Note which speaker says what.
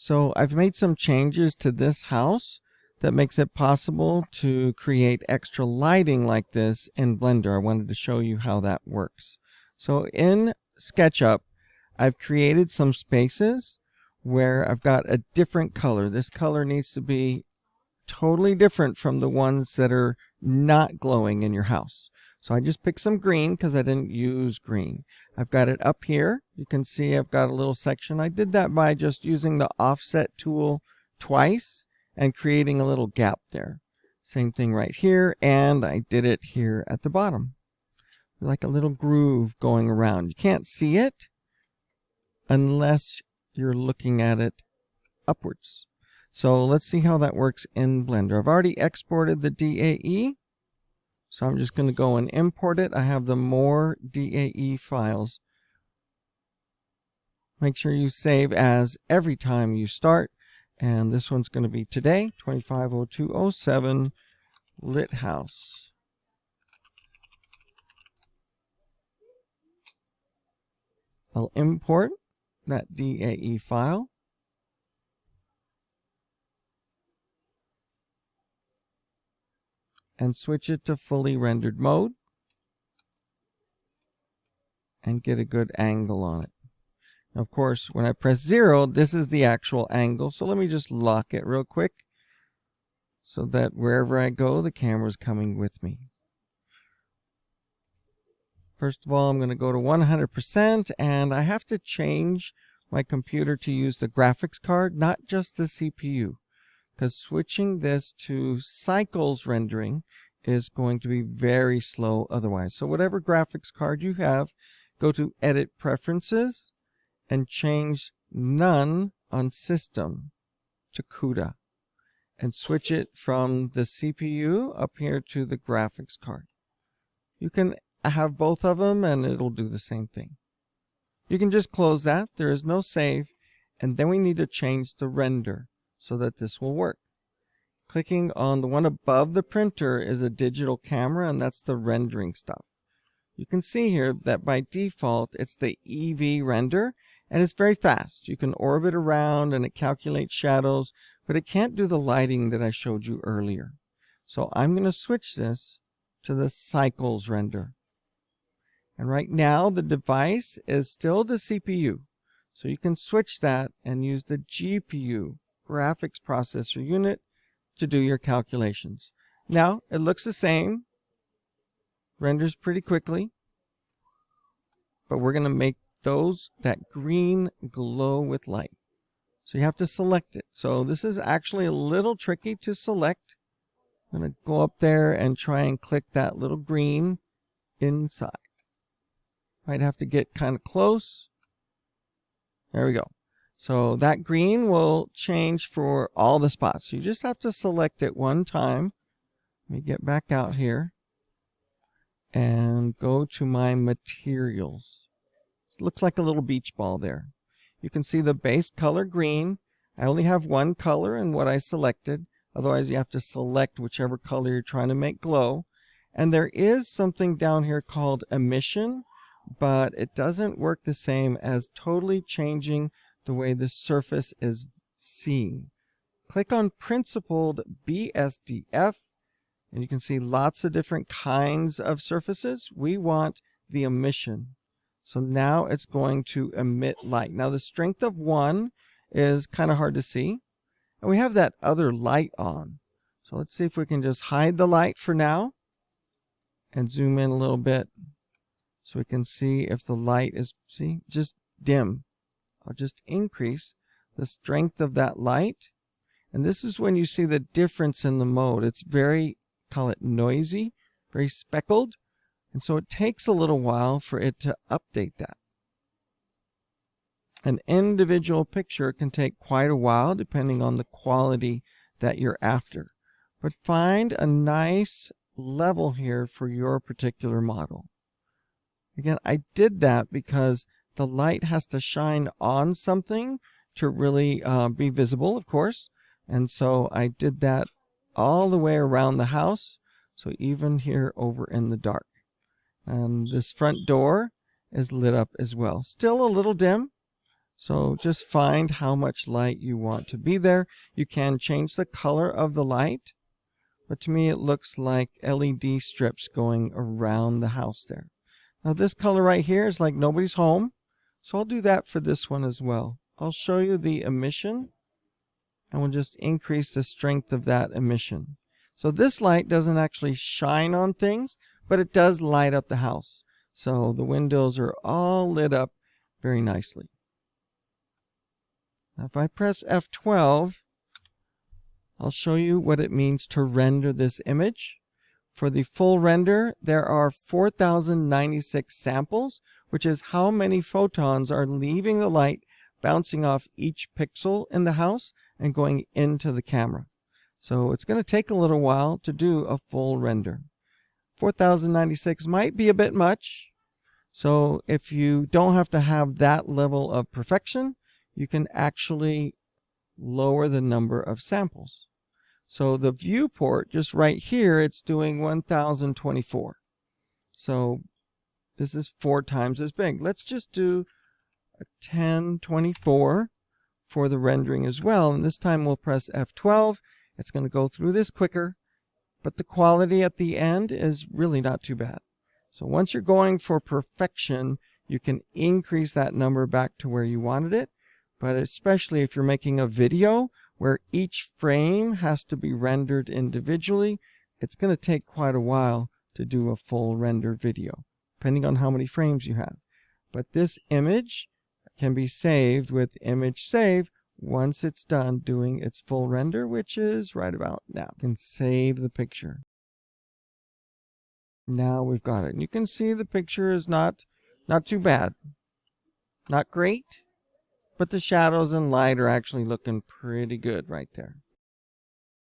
Speaker 1: So I've made some changes to this house that makes it possible to create extra lighting like this in Blender. I wanted to show you how that works. So in SketchUp, I've created some spaces where I've got a different color. This color needs to be totally different from the ones that are not glowing in your house. So I just picked some green because I didn't use green. I've got it up here. You can see I've got a little section. I did that by just using the offset tool twice and creating a little gap there. Same thing right here, and I did it here at the bottom. Like a little groove going around. You can't see it unless you're looking at it upwards. So let's see how that works in Blender. I've already exported the DAE. So I'm just going to go and import it. I have the more DAE files. Make sure you save as every time you start. And this one's going to be today, 250207 Lit House. I'll import that DAE file. And switch it to fully rendered mode and get a good angle on it. Now, of course, when I press 0, this is the actual angle. So let me just lock it real quick so that wherever I go, the camera's coming with me. First of all, I'm going to go to 100%, and I have to change my computer to use the graphics card, not just the CPU. Because switching this to cycles rendering is going to be very slow otherwise. So whatever graphics card you have, go to Edit Preferences and change None on System to CUDA. And switch it from the CPU up here to the graphics card. You can have both of them and it'll do the same thing. You can just close that. There is no save. And then we need to change the render so that this will work. Clicking on the one above the printer is a digital camera, and that's the rendering stuff. You can see here that by default it's the EV render, and it's very fast. You can orbit around and it calculates shadows, but it can't do the lighting that I showed you earlier. So I'm going to switch this to the cycles render. And right now the device is still the CPU. So you can switch that and use the GPU, graphics processor unit, to do your calculations. Now it looks the same, renders pretty quickly, but we're going to make that green glow with light. So you have to select it. So this is actually a little tricky to select. I'm going to go up there and try and click that little green inside. Might have to get kind of close. There we go. So that green will change for all the spots. So you just have to select it one time. Let me get back out here and go to my materials. It looks like a little beach ball there. You can see the base color green. I only have one color in what I selected. Otherwise you have to select whichever color you're trying to make glow. And there is something down here called emission, but it doesn't work the same as totally changing the way the surface is seen. Click on Principled BSDF, and you can see lots of different kinds of surfaces. We want the emission. So now it's going to emit light. Now the strength of 1 is kind of hard to see. And we have that other light on. So let's see if we can just hide the light for now and zoom in a little bit so we can see if the light is, see, just dim. I'll just increase the strength of that light. And this is when you see the difference in the mode. It's very, call it noisy, very speckled. And so it takes a little while for it to update that. An individual picture can take quite a while depending on the quality that you're after. But find a nice level here for your particular model. Again, I did that because the light has to shine on something to really be visible, of course. And so I did that all the way around the house. So even here over in the dark. And this front door is lit up as well. Still a little dim. So just find how much light you want to be there. You can change the color of the light, but to me it looks like LED strips going around the house there. Now this color right here is like nobody's home, so I'll do that for this one as well. I'll show you the emission, and we'll just increase the strength of that emission. So this light doesn't actually shine on things, but it does light up the house. So the windows are all lit up very nicely. Now if I press F12, I'll show you what it means to render this image. For the full render, there are 4,096 samples, which is how many photons are leaving the light, bouncing off each pixel in the house and going into the camera. So it's going to take a little while to do a full render. 4,096 might be a bit much. So if you don't have to have that level of perfection, you can actually lower the number of samples. So the viewport, just right here, it's doing 1024. So this is 4 times as big. Let's just do a 1024 for the rendering as well. And this time we'll press F12. It's going to go through this quicker, but the quality at the end is really not too bad. So once you're going for perfection, you can increase that number back to where you wanted it. But especially if you're making a video where each frame has to be rendered individually, it's going to take quite a while to do a full render video, depending on how many frames you have. But this image can be saved with image save once it's done doing its full render, which is right about now. You can save the picture. Now we've got it. And you can see the picture is not too bad. Not great, but the shadows and light are actually looking pretty good right there.